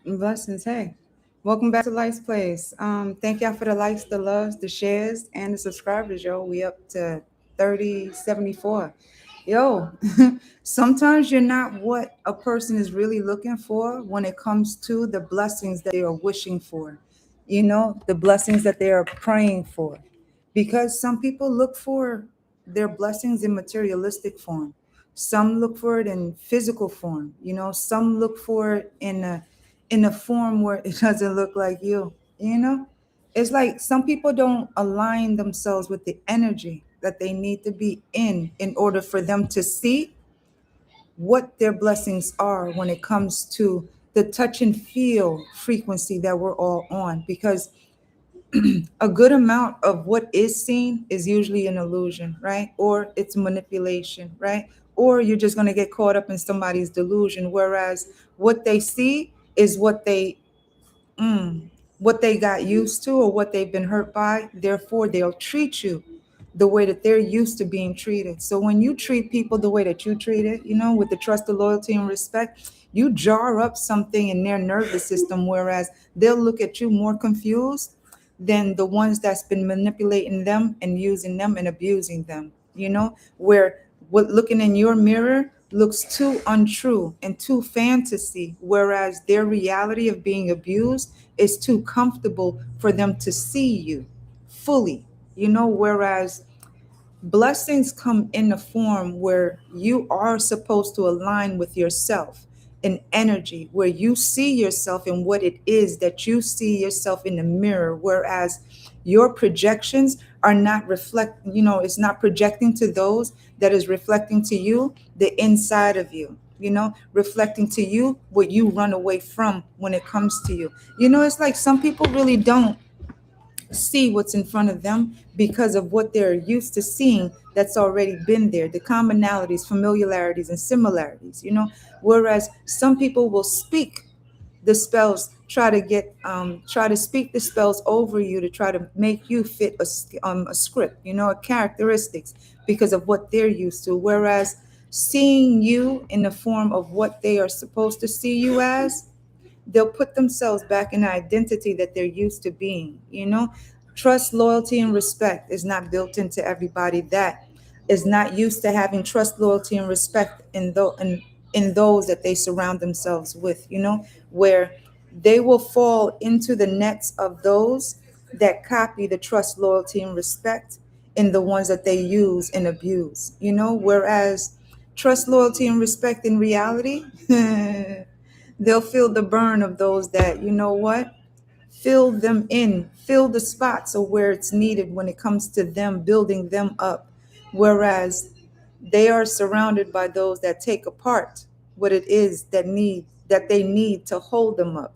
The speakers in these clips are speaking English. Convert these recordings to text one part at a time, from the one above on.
Blessings. Hey, welcome back to Life's Place. Thank y'all for the likes, the loves, the shares, and the subscribers, yo. We up to 3074. Yo, sometimes you're not what a person is really looking for when it comes to the blessings that they are wishing for, the blessings that they are praying for. Because some people look for their blessings in materialistic form. Some look for it in physical form, some look for it in a form where it doesn't look like you. It's like some people don't align themselves with the energy that they need to be in order for them to see what their blessings are when it comes to the touch and feel frequency that we're all on, because a good amount of what is seen is usually an illusion, right? Or it's manipulation, right? Or you're just going to get caught up in somebody's delusion, whereas what they see is mm, what they got used to or what they've been hurt by. Therefore, they'll treat you the way that they're used to being treated. So when you treat people the way that you treat it, with the trust, the loyalty, and respect, you jar up something in their nervous system, whereas they'll look at you more confused than the ones that's been manipulating them and using them and abusing them, where what looking in your mirror looks too untrue and too fantasy, whereas their reality of being abused is too comfortable for them to see you fully, whereas blessings come in a form where you are supposed to align with yourself, an energy where you see yourself in what it is that you see yourself in the mirror, whereas your projections are not it's not projecting to those that is reflecting to you the inside of you, reflecting to you what you run away from when it comes to you. It's like some people really don't see what's in front of them because of what they're used to seeing that's already been there, the commonalities, familiarities, and similarities, whereas some people will speak the spells, try to speak the spells over you to try to make you fit a script, a characteristics, because of what they're used to, whereas seeing you in the form of what they are supposed to see you as, they'll put themselves back in the identity that they're used to being. Trust, loyalty, and respect is not built into everybody that is not used to having trust, loyalty, and respect in those that they surround themselves with, where they will fall into the nets of those that copy the trust, loyalty, and respect in the ones that they use and abuse, whereas trust, loyalty, and respect in reality, they'll feel the burn of those that, fill them in, fill the spots of where it's needed when it comes to them building them up. Whereas they are surrounded by those that take apart what it is that they need to hold them up,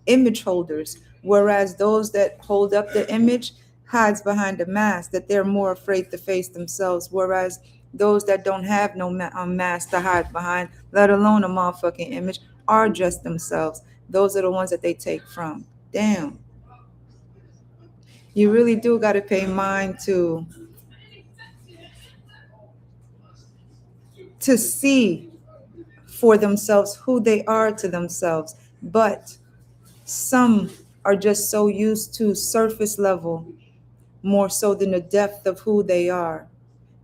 image holders. Whereas those that hold up the image hides behind a mask that they're more afraid to face themselves. Whereas those that don't have no mask to hide behind, let alone a motherfucking image, are just themselves. Those are the ones that they take from. Damn, you really do got to pay mind to see for themselves who they are to themselves. But some are just so used to surface level more so than the depth of who they are,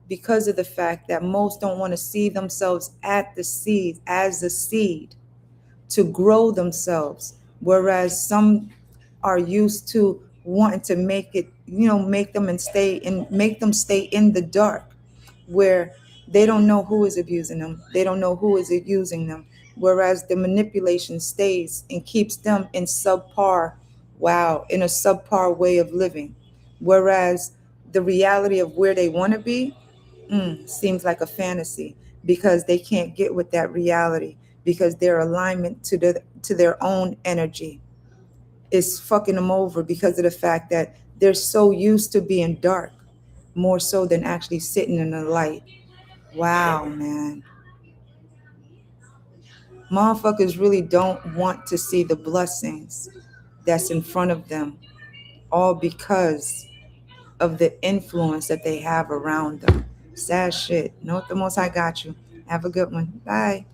because of the fact that most don't want to see themselves at the seed as a seed to grow themselves, whereas some are used to wanting to make it, make them stay in the dark, where they don't know who is abusing them, they don't know who is using them, whereas the manipulation stays and keeps them in in a subpar way of living, whereas the reality of where they want to be, seems like a fantasy, because they can't get with that reality, because their alignment to their own energy is fucking them over, because of the fact that they're so used to being dark more so than actually sitting in the light. Wow, man. Motherfuckers really don't want to see the blessings that's in front of them, all because of the influence that they have around them. Sad shit. Know what, the most I got you. Have a good one. Bye.